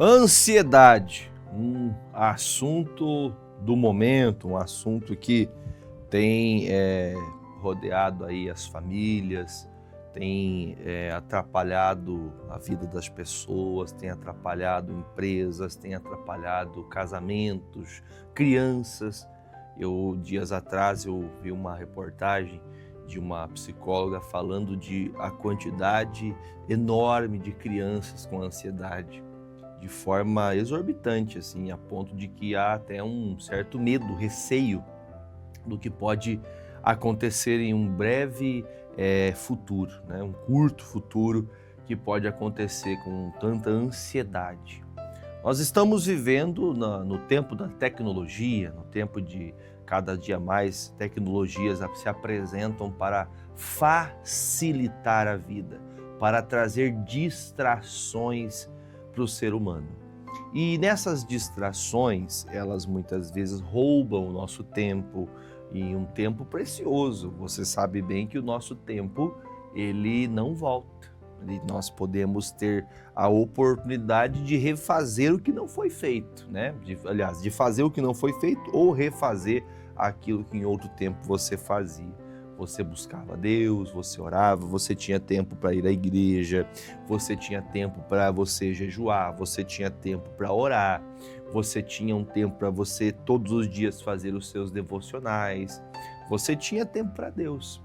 Ansiedade, um assunto do momento, um assunto que tem rodeado aí as famílias, tem atrapalhado a vida das pessoas, tem atrapalhado empresas, tem atrapalhado casamentos, crianças. Dias atrás, eu vi uma reportagem de uma psicóloga falando de a quantidade enorme de crianças com ansiedade, de forma exorbitante, assim, a ponto de que há até um certo medo, receio do que pode acontecer em um breve futuro, né? Um curto futuro que pode acontecer com tanta ansiedade. Nós estamos vivendo no tempo da tecnologia, no tempo de cada dia mais tecnologias se apresentam para facilitar a vida, para trazer distrações para o ser humano. E nessas distrações, elas muitas vezes roubam o nosso tempo, e um tempo precioso. Você sabe bem que o nosso tempo, ele não volta. E nós podemos ter a oportunidade de refazer o que não foi feito, né? De fazer o que não foi feito ou refazer aquilo que em outro tempo você fazia. Você buscava Deus, você orava, você tinha tempo para ir à igreja, você tinha tempo para você jejuar, você tinha tempo para orar, você tinha um tempo para você todos os dias fazer os seus devocionais, você tinha tempo para Deus.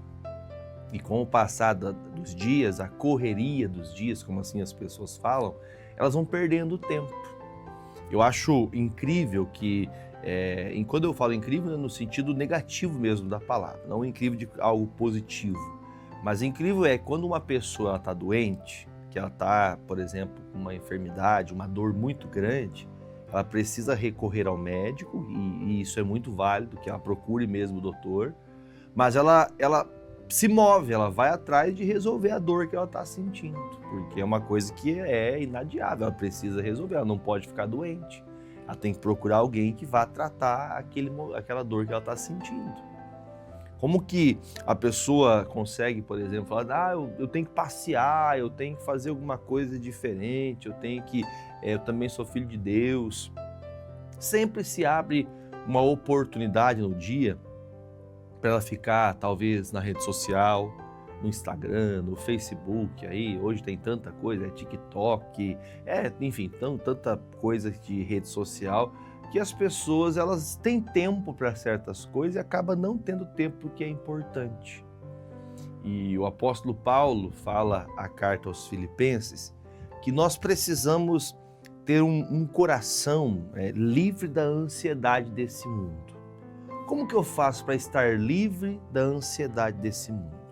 E com o passar dos dias, a correria dos dias, como assim as pessoas falam, elas vão perdendo tempo. Eu acho incrível que, quando eu falo incrível, é no sentido negativo mesmo da palavra, não incrível de algo positivo. Mas incrível é quando uma pessoa está doente, que ela está, por exemplo, com uma enfermidade, uma dor muito grande, ela precisa recorrer ao médico, e isso é muito válido, que ela procure mesmo o doutor, mas ela se move, ela vai atrás de resolver a dor que ela está sentindo, porque é uma coisa que é inadiável, ela precisa resolver, ela não pode ficar doente, ela tem que procurar alguém que vá tratar aquela dor que ela está sentindo. Como que a pessoa consegue, por exemplo, falar, eu tenho que passear, eu tenho que fazer alguma coisa diferente, eu também sou filho de Deus. Sempre se abre uma oportunidade no dia para ela ficar, talvez, na rede social, no Instagram, no Facebook, aí hoje tem tanta coisa, TikTok, enfim, tanta coisa de rede social, que as pessoas, elas têm tempo para certas coisas e acabam não tendo tempo que é importante. E o apóstolo Paulo fala a carta aos Filipenses que nós precisamos ter um coração livre da ansiedade desse mundo. Como que eu faço para estar livre da ansiedade desse mundo?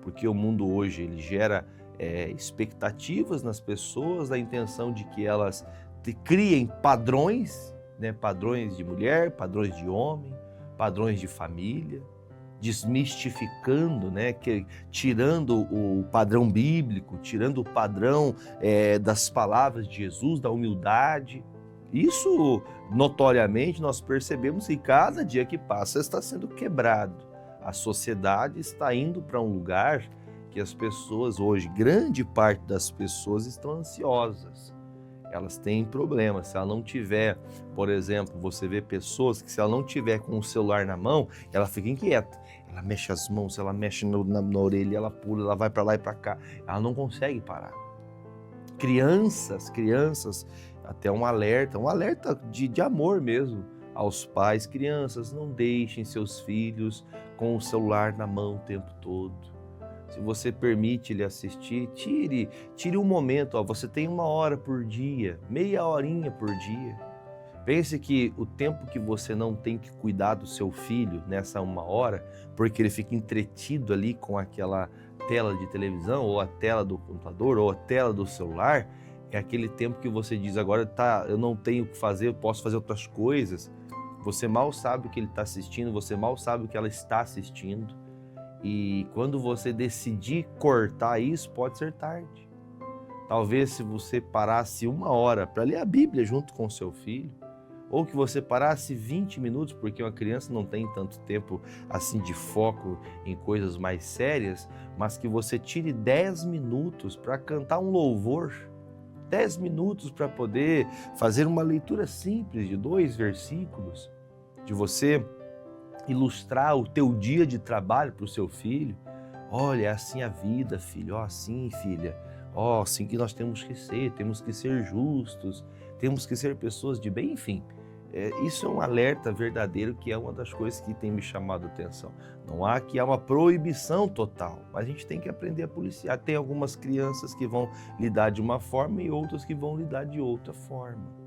Porque o mundo hoje ele gera expectativas nas pessoas, da intenção de que elas criem padrões, né? Padrões de mulher, padrões de homem, padrões de família, desmistificando, né? Tirando o padrão bíblico, tirando o padrão das palavras de Jesus, da humildade. Isso, notoriamente, nós percebemos que cada dia que passa está sendo quebrado. A sociedade está indo para um lugar que as pessoas hoje, grande parte das pessoas estão ansiosas. Elas têm problemas. Se ela não tiver, por exemplo, você vê pessoas que se ela não tiver com o celular na mão, ela fica inquieta. Ela mexe as mãos, ela mexe na orelha, ela pula, ela vai para lá e para cá. Ela não consegue parar. Crianças, até um alerta de amor mesmo aos pais. Crianças, não deixem seus filhos com o celular na mão o tempo todo. Se você permite ele assistir, tire um momento, você tem 1 hora por dia, meia horinha por dia. Pense que o tempo que você não tem que cuidar do seu filho nessa 1 hora, porque ele fica entretido ali com aquela tela de televisão, ou a tela do computador, ou a tela do celular, é aquele tempo que você diz, agora eu não tenho o que fazer, eu posso fazer outras coisas. Você mal sabe o que ele está assistindo, você mal sabe o que ela está assistindo. E quando você decidir cortar isso, pode ser tarde. Talvez se você parasse 1 hora para ler a Bíblia junto com o seu filho, ou que você parasse 20 minutos, porque uma criança não tem tanto tempo assim de foco em coisas mais sérias, mas que você tire 10 minutos para cantar um louvor. 10 minutos para poder fazer uma leitura simples de 2 versículos, de você ilustrar o teu dia de trabalho para o seu filho. Olha, é assim a vida, filho, ó, assim, filha, ó, assim que nós temos que ser justos, temos que ser pessoas de bem, enfim. Isso é um alerta verdadeiro, que é uma das coisas que tem me chamado a atenção. Não há que há uma proibição total, mas a gente tem que aprender a policiar. Tem algumas crianças que vão lidar de uma forma e outras que vão lidar de outra forma.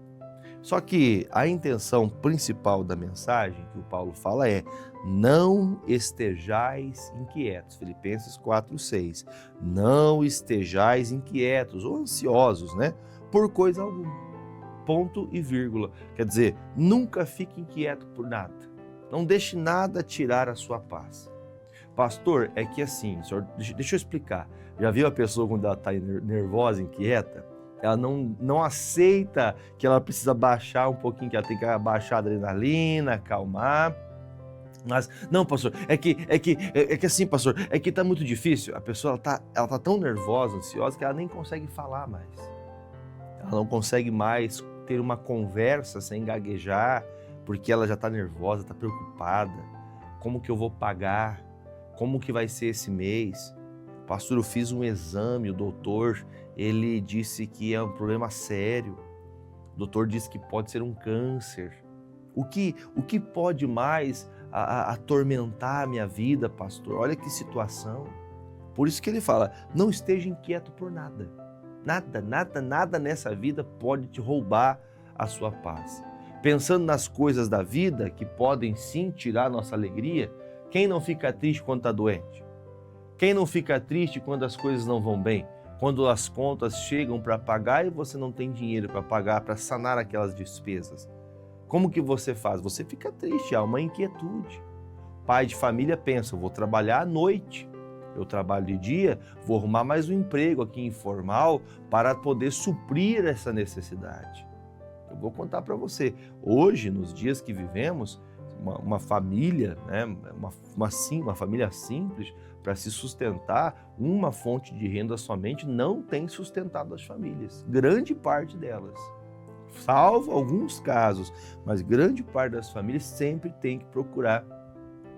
Só que a intenção principal da mensagem que o Paulo fala é: não estejais inquietos. Filipenses 4:6. Não estejais inquietos ou ansiosos, né? Por coisa alguma. Ponto e vírgula. Quer dizer, nunca fique inquieto por nada. Não deixe nada tirar a sua paz. Pastor, é que assim, senhor, deixa eu explicar. Já viu a pessoa quando ela está nervosa, inquieta? Ela não aceita que ela precisa baixar um pouquinho, que ela tem que baixar a adrenalina, acalmar. Mas, não, pastor, é que assim, pastor, é que está muito difícil. A pessoa ela tá tão nervosa, ansiosa, que ela nem consegue falar mais. Ela não consegue mais ter uma conversa sem gaguejar, porque ela já está nervosa, está preocupada. Como que eu vou pagar? Como que vai ser esse mês? Pastor, eu fiz um exame, o doutor, ele disse que é um problema sério. O doutor disse que pode ser um câncer. O que pode mais atormentar a minha vida, pastor? Olha que situação. Por isso que ele fala, não esteja inquieto por nada. Nada nessa vida pode te roubar a sua paz. Pensando nas coisas da vida que podem sim tirar nossa alegria, quem não fica triste quando está doente? Quem não fica triste quando as coisas não vão bem? Quando as contas chegam para pagar e você não tem dinheiro para pagar, para sanar aquelas despesas? Como que você faz? Você fica triste, há uma inquietude. Pai de família pensa, eu vou trabalhar à noite. Eu trabalho de dia, vou arrumar mais um emprego aqui informal para poder suprir essa necessidade. Eu vou contar para você, hoje, nos dias que vivemos, uma família, né, uma família simples, para se sustentar, uma fonte de renda somente não tem sustentado as famílias, grande parte delas. Salvo alguns casos, mas grande parte das famílias sempre tem que procurar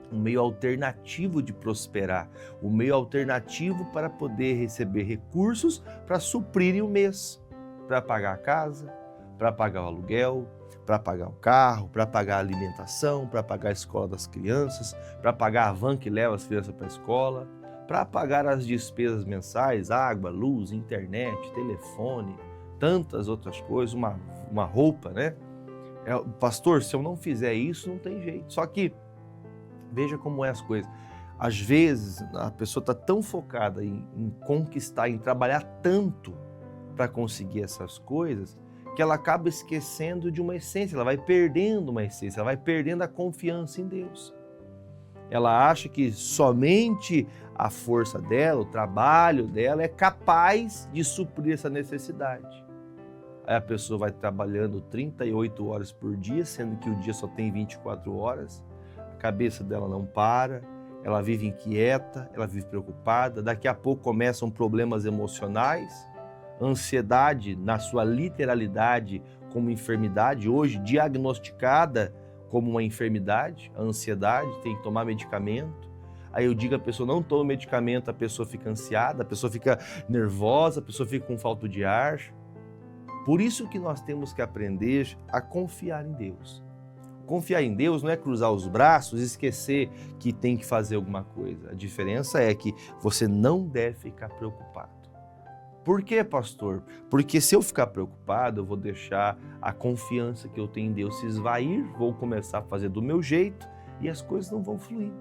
um meio alternativo de prosperar, um meio alternativo para poder receber recursos para suprirem o mês, para pagar a casa, para pagar o aluguel, para pagar o carro, para pagar a alimentação, para pagar a escola das crianças, para pagar a van que leva as crianças para a escola, para pagar as despesas mensais, água, luz, internet, telefone, tantas outras coisas, uma roupa, né? Pastor, se eu não fizer isso, não tem jeito. Só que veja como é as coisas. Às vezes, a pessoa está tão focada em conquistar, em trabalhar tanto para conseguir essas coisas, que ela acaba esquecendo de uma essência, ela vai perdendo uma essência, ela vai perdendo a confiança em Deus. Ela acha que somente a força dela, o trabalho dela é capaz de suprir essa necessidade. Aí a pessoa vai trabalhando 38 horas por dia, sendo que o dia só tem 24 horas, a cabeça dela não para, ela vive inquieta, ela vive preocupada, daqui a pouco começam problemas emocionais, ansiedade na sua literalidade como enfermidade, hoje diagnosticada como uma enfermidade, a ansiedade, tem que tomar medicamento. Aí eu digo a pessoa não toma medicamento, a pessoa fica ansiada, a pessoa fica nervosa, a pessoa fica com falta de ar. Por isso que nós temos que aprender a confiar em Deus. Confiar em Deus não é cruzar os braços e esquecer que tem que fazer alguma coisa. A diferença é que você não deve ficar preocupado. Por quê, pastor? Porque se eu ficar preocupado, eu vou deixar a confiança que eu tenho em Deus se esvair, vou começar a fazer do meu jeito e as coisas não vão fluir.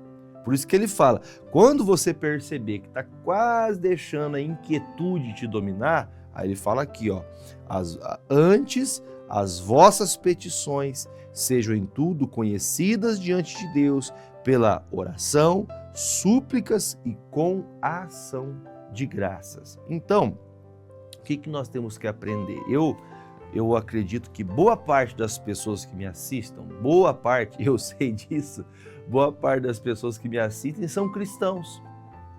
Por isso que ele fala, quando você perceber que está quase deixando a inquietude te dominar, aí ele fala aqui, ó, antes as vossas petições sejam em tudo conhecidas diante de Deus pela oração, súplicas e com a ação de graças. Então, o que nós temos que aprender? Eu acredito que boa parte das pessoas que me assistam, boa parte, eu sei disso, boa parte das pessoas que me assistem são cristãos.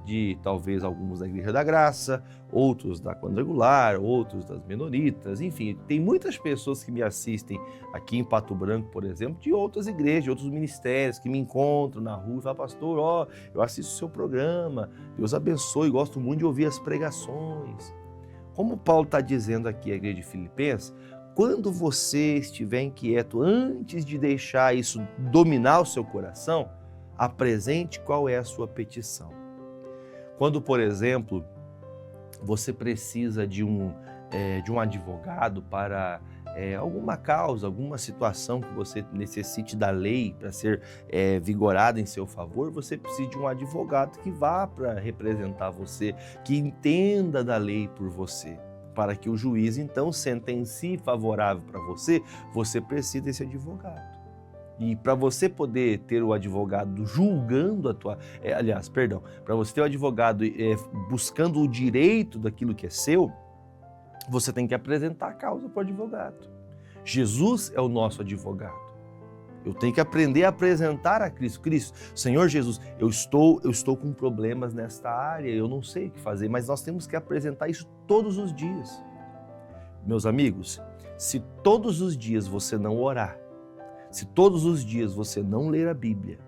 de talvez alguns da Igreja da Graça, outros da Quadrangular, outros das Menonitas, enfim, tem muitas pessoas que me assistem aqui em Pato Branco, por exemplo, de outras igrejas, de outros ministérios, que me encontram na rua e falam, pastor, ó, eu assisto o seu programa, Deus abençoe, gosto muito de ouvir as pregações. Como Paulo está dizendo aqui à igreja de Filipenses, quando você estiver inquieto, antes de deixar isso dominar o seu coração, apresente qual é a sua petição. Quando, por exemplo, você precisa de um advogado para alguma causa, alguma situação que você necessite da lei para ser vigorada em seu favor, você precisa de um advogado que vá para representar você, que entenda da lei por você, para que o juiz então sentencie favorável para você, você precisa desse advogado. E para você poder ter o advogado julgando a tua... para você ter o advogado buscando o direito daquilo que é seu, você tem que apresentar a causa para o advogado. Jesus é o nosso advogado. Eu tenho que aprender a apresentar a Cristo. Cristo, Senhor Jesus, eu estou com problemas nesta área, eu não sei o que fazer, mas nós temos que apresentar isso todos os dias. Meus amigos, se todos os dias você não orar, se todos os dias você não ler a Bíblia,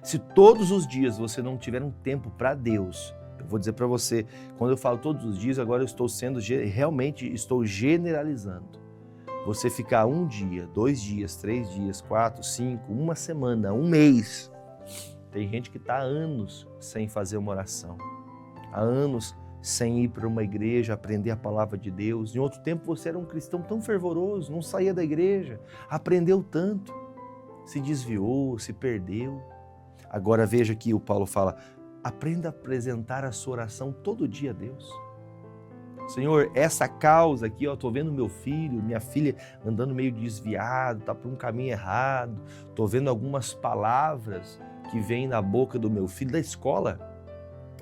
se todos os dias você não tiver um tempo para Deus, eu vou dizer para você, quando eu falo todos os dias, agora eu estou realmente estou generalizando. Você ficar 1 dia, 2 dias, 3 dias, 4, 5, uma semana, 1 mês. Tem gente que está há anos sem fazer uma oração, há anos sem ir para uma igreja, aprender a palavra de Deus. Em outro tempo você era um cristão tão fervoroso, não saía da igreja, aprendeu tanto, se desviou, se perdeu. Agora veja que o Paulo fala, aprenda a apresentar a sua oração todo dia a Deus. Senhor, essa causa aqui, eu estou vendo meu filho, minha filha andando meio desviado, está por um caminho errado, estou vendo algumas palavras que vêm na boca do meu filho da escola,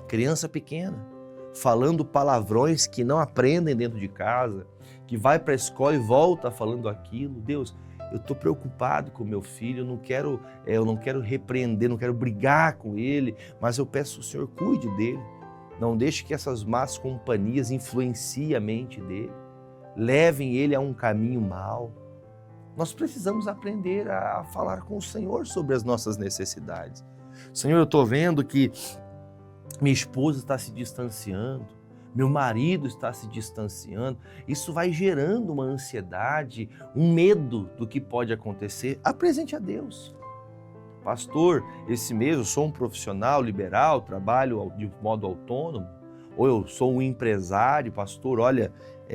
criança pequena, falando palavrões que não aprendem dentro de casa, que vai para a escola e volta falando aquilo. Deus, eu estou preocupado com o meu filho, eu não quero repreender, não quero brigar com ele, mas eu peço ao Senhor, cuide dele. Não deixe que essas más companhias influenciem a mente dele, levem ele a um caminho mau. Nós precisamos aprender a falar com o Senhor sobre as nossas necessidades. Senhor, eu estou vendo que minha esposa está se distanciando, meu marido está se distanciando. Isso vai gerando uma ansiedade, um medo do que pode acontecer. Apresente a Deus. Pastor, esse mês eu sou um profissional liberal, trabalho de modo autônomo, ou eu sou um empresário, pastor, olha,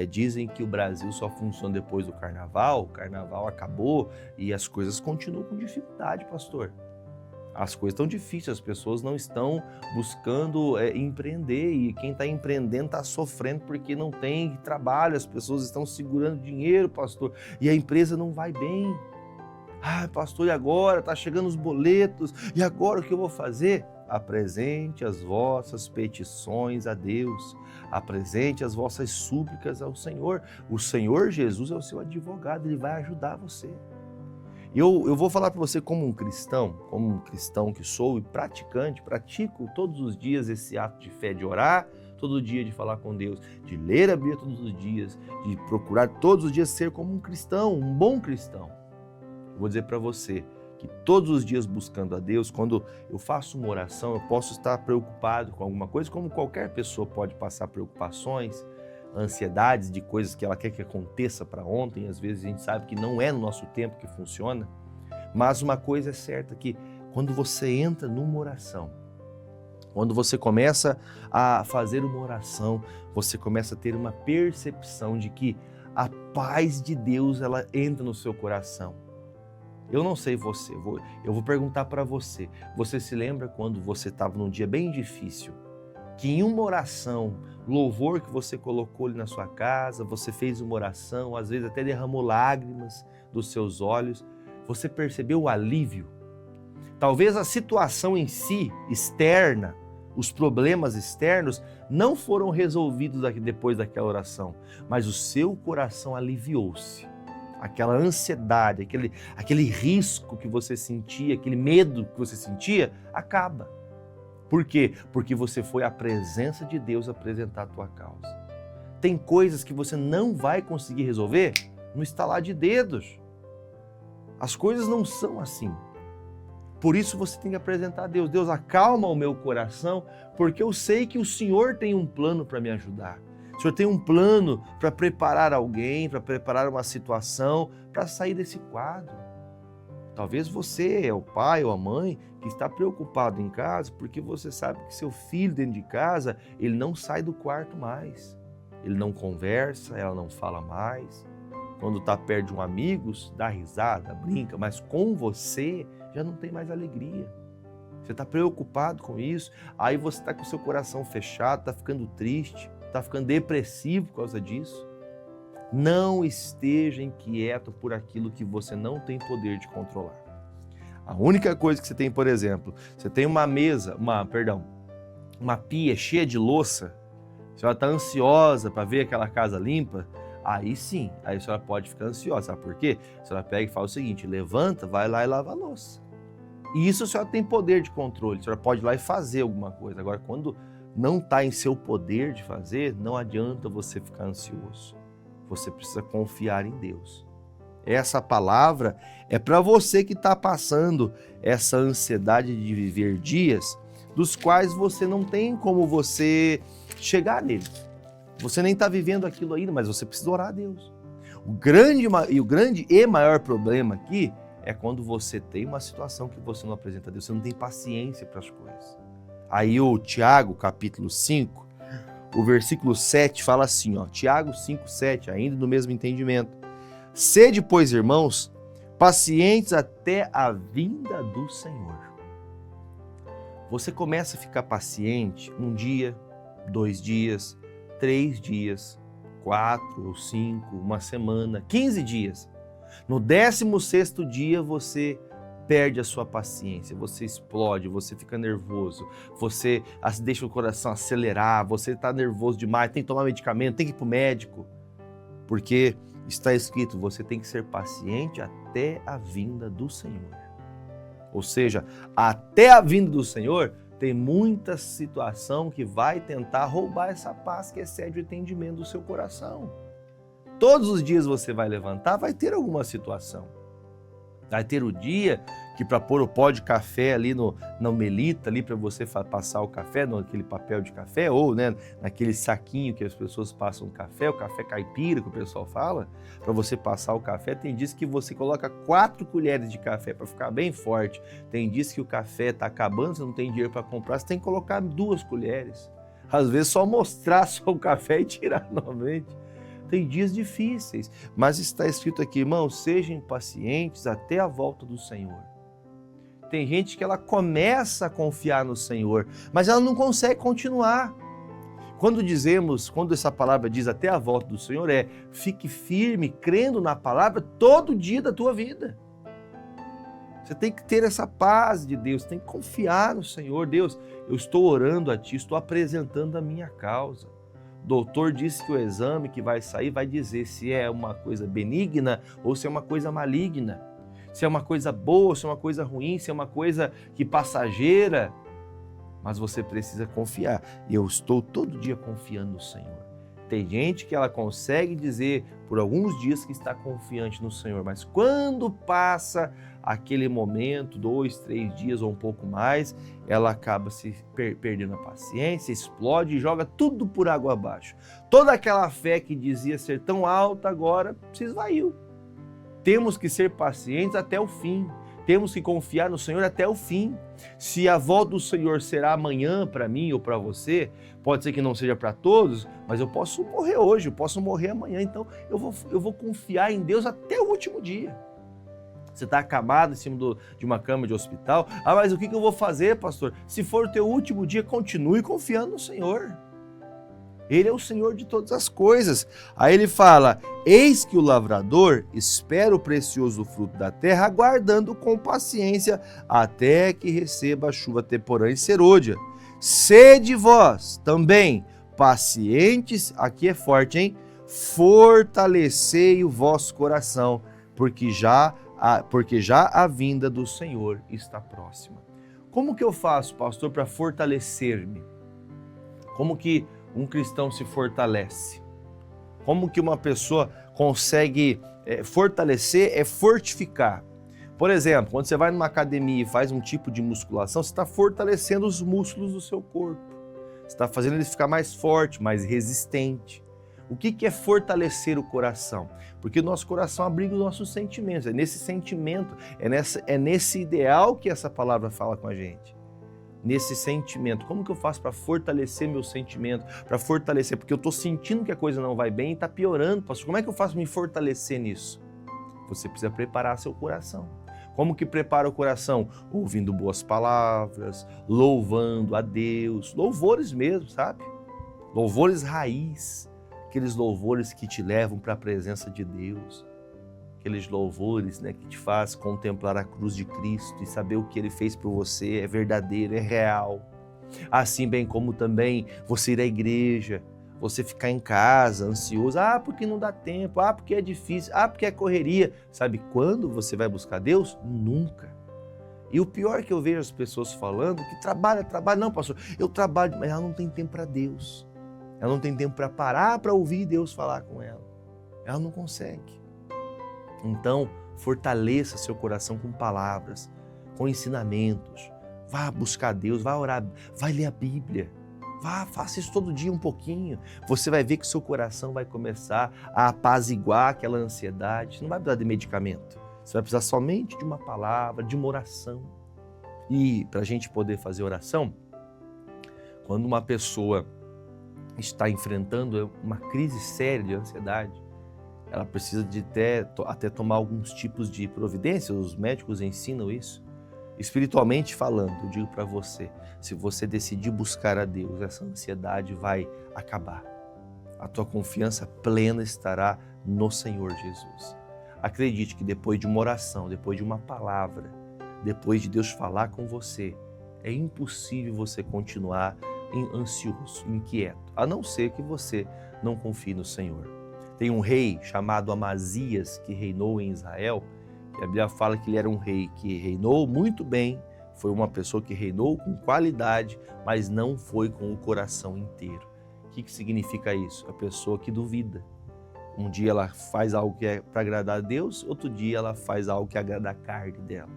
dizem que o Brasil só funciona depois do carnaval, o carnaval acabou e as coisas continuam com dificuldade, pastor. As coisas estão difíceis, as pessoas não estão buscando empreender e quem está empreendendo está sofrendo porque não tem trabalho, as pessoas estão segurando dinheiro, pastor, e a empresa não vai bem. Ah, pastor, e agora? Está chegando os boletos, e agora o que eu vou fazer? Apresente as vossas petições a Deus, apresente as vossas súplicas ao Senhor. O Senhor Jesus é o seu advogado, Ele vai ajudar você. Eu vou falar para você como um cristão que sou e praticante, pratico todos os dias esse ato de fé, de orar todo dia, de falar com Deus, de ler a Bíblia todos os dias, de procurar todos os dias ser como um cristão, um bom cristão. Eu vou dizer para você que todos os dias buscando a Deus, quando eu faço uma oração, eu posso estar preocupado com alguma coisa, como qualquer pessoa pode passar preocupações, ansiedades de coisas que ela quer que aconteça para ontem. Às vezes a gente sabe que não é no nosso tempo que funciona, mas uma coisa é certa, que quando você entra numa oração, quando você começa a fazer uma oração, você começa a ter uma percepção de que a paz de Deus, ela entra no seu coração. Eu não sei você, eu vou perguntar para você. Você se lembra quando você estava num dia bem difícil, que em uma oração, louvor que você colocou ali na sua casa, você fez uma oração, às vezes até derramou lágrimas dos seus olhos, você percebeu o alívio? Talvez a situação em si, externa, os problemas externos, não foram resolvidos depois daquela oração, mas o seu coração aliviou-se. Aquela ansiedade, aquele risco que você sentia, aquele medo que você sentia, acaba. Por quê? Porque você foi à presença de Deus apresentar a tua causa. Tem coisas que você não vai conseguir resolver no estalar de dedos. As coisas não são assim. Por isso você tem que apresentar a Deus. Deus, acalma o meu coração, porque eu sei que o Senhor tem um plano para me ajudar. O Senhor tem um plano para preparar alguém, para preparar uma situação, para sair desse quadro. Talvez você é o pai ou a mãe que está preocupado em casa porque você sabe que seu filho dentro de casa, ele não sai do quarto mais. Ele não conversa, ela não fala mais. Quando está perto de um amigo, dá risada, brinca, mas com você já não tem mais alegria. Você está preocupado com isso, aí você está com o seu coração fechado, está ficando triste, está ficando depressivo por causa disso. Não esteja inquieto por aquilo que você não tem poder de controlar. A única coisa que você tem, por exemplo, você tem uma pia cheia de louça, a senhora está ansiosa para ver aquela casa limpa, aí sim, aí a senhora pode ficar ansiosa. Sabe por quê? A senhora pega e fala o seguinte, levanta, vai lá e lava a louça. E isso a senhora tem poder de controle, a senhora pode ir lá e fazer alguma coisa. Agora, quando não está em seu poder de fazer, não adianta você ficar ansioso. Você precisa confiar em Deus. Essa palavra é para você que está passando essa ansiedade de viver dias dos quais você não tem como você chegar neles. Você nem está vivendo aquilo ainda, mas você precisa orar a Deus. O grande e maior problema aqui é quando você tem uma situação que você não apresenta a Deus, você não tem paciência para as coisas. Aí o Tiago, capítulo 5, o versículo 7 fala assim, Tiago 5, 7, ainda no mesmo entendimento. Sede, pois, irmãos, pacientes até a vinda do Senhor. Você começa a ficar paciente 1 dia, 2 dias, 3 dias, 4 ou 5, 1 semana, 15 dias. No 16º dia você perde a sua paciência, você explode, você fica nervoso, você deixa o coração acelerar, você está nervoso demais, tem que tomar medicamento, tem que ir para o médico. Porque está escrito, você tem que ser paciente até a vinda do Senhor. Ou seja, até a vinda do Senhor, tem muita situação que vai tentar roubar essa paz que excede o entendimento do seu coração. Todos os dias você vai levantar, vai ter alguma situação. Vai ter o dia que para pôr o pó de café ali na melita, ali para você passar o café, naquele papel de café, ou naquele saquinho que as pessoas passam o café caipira que o pessoal fala, para você passar o café, tem dias que você coloca 4 colheres de café para ficar bem forte. Tem dias que o café está acabando, você não tem dinheiro para comprar, você tem que colocar 2 colheres. Às vezes só mostrar só o café e tirar novamente. Tem dias difíceis, mas está escrito aqui, irmãos, sejam pacientes até a volta do Senhor. Tem gente que ela começa a confiar no Senhor, mas ela não consegue continuar. Quando essa palavra diz até a volta do Senhor, fique firme, crendo na palavra todo dia da tua vida. Você tem que ter essa paz de Deus, tem que confiar no Senhor. Deus, eu estou orando a Ti, estou apresentando a minha causa. O doutor disse que o exame que vai sair vai dizer se é uma coisa benigna ou se é uma coisa maligna. Se é uma coisa boa, se é uma coisa ruim, se é uma coisa que passageira. Mas você precisa confiar. E eu estou todo dia confiando no Senhor. Tem gente que ela consegue dizer por alguns dias que está confiante no Senhor, mas quando passa aquele momento, 2, 3 dias ou um pouco mais, ela acaba se perdendo a paciência, explode e joga tudo por água abaixo. Toda aquela fé que dizia ser tão alta agora se esvaiu. Temos que ser pacientes até o fim. Temos que confiar no Senhor até o fim. Se a volta do Senhor será amanhã para mim ou para você, pode ser que não seja para todos, mas eu posso morrer hoje, eu posso morrer amanhã, então eu vou confiar em Deus até o último dia. Você está acamado em cima de uma cama de hospital, mas o que eu vou fazer, pastor? Se for o teu último dia, continue confiando no Senhor. Ele é o Senhor de todas as coisas. Aí ele fala, eis que o lavrador espera o precioso fruto da terra, aguardando com paciência até que receba a chuva temporã e serôdia. Sede vós também pacientes, aqui é forte, hein? Fortalecei o vosso coração, porque já a vinda do Senhor está próxima. Como que eu faço, pastor, para fortalecer-me? Como que um cristão se fortalece? Como que uma pessoa consegue fortalecer, fortificar? Por exemplo, quando você vai numa academia e faz um tipo de musculação, você está fortalecendo os músculos do seu corpo. Você está fazendo ele ficar mais forte, mais resistente. O que é fortalecer o coração? Porque o nosso coração abriga os nossos sentimentos. É nesse sentimento, é nesse ideal que essa palavra fala com a gente. Nesse sentimento. Como que eu faço para fortalecer meu sentimento? Para fortalecer, porque eu estou sentindo que a coisa não vai bem e está piorando. Pastor, como é que eu faço para me fortalecer nisso? Você precisa preparar seu coração. Como que prepara o coração? Ouvindo boas palavras, louvando a Deus, louvores mesmo, sabe? Louvores raiz, aqueles louvores que te levam para a presença de Deus, aqueles louvores, né, que te faz contemplar a cruz de Cristo e saber o que Ele fez por você é verdadeiro, é real. Assim bem como também você ir à igreja, você ficar em casa ansioso, porque não dá tempo, porque é difícil, porque é correria. Sabe quando você vai buscar Deus? Nunca. E o pior é que eu vejo as pessoas falando que trabalha, não, pastor, eu trabalho, mas ela não tem tempo para Deus. Ela não tem tempo para parar para ouvir Deus falar com ela. Ela não consegue. Então, fortaleça seu coração com palavras, com ensinamentos. Vá buscar Deus, vá orar, vai ler a Bíblia. Vá, faça isso todo dia um pouquinho. Você vai ver que o seu coração vai começar a apaziguar aquela ansiedade. Você não vai precisar de medicamento. Você vai precisar somente de uma palavra, de uma oração. E para a gente poder fazer oração, quando uma pessoa está enfrentando uma crise séria de ansiedade, ela precisa de até tomar alguns tipos de providência, os médicos ensinam isso. Espiritualmente falando, eu digo para você, se você decidir buscar a Deus, essa ansiedade vai acabar. A tua confiança plena estará no Senhor Jesus. Acredite que depois de uma oração, depois de uma palavra, depois de Deus falar com você, é impossível você continuar ansioso, inquieto, a não ser que você não confie no Senhor. Tem um rei chamado Amazias que reinou em Israel, e a Bíblia fala que ele era um rei que reinou muito bem, foi uma pessoa que reinou com qualidade, mas não foi com o coração inteiro. O que significa isso? A pessoa que duvida. Um dia ela faz algo que é para agradar a Deus, outro dia ela faz algo que agrada a carne dela.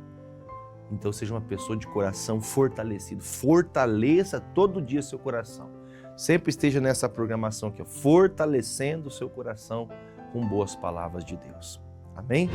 Então seja uma pessoa de coração fortalecido. Fortaleça todo dia seu coração. Sempre esteja nessa programação aqui, fortalecendo o seu coração com boas palavras de Deus. Amém?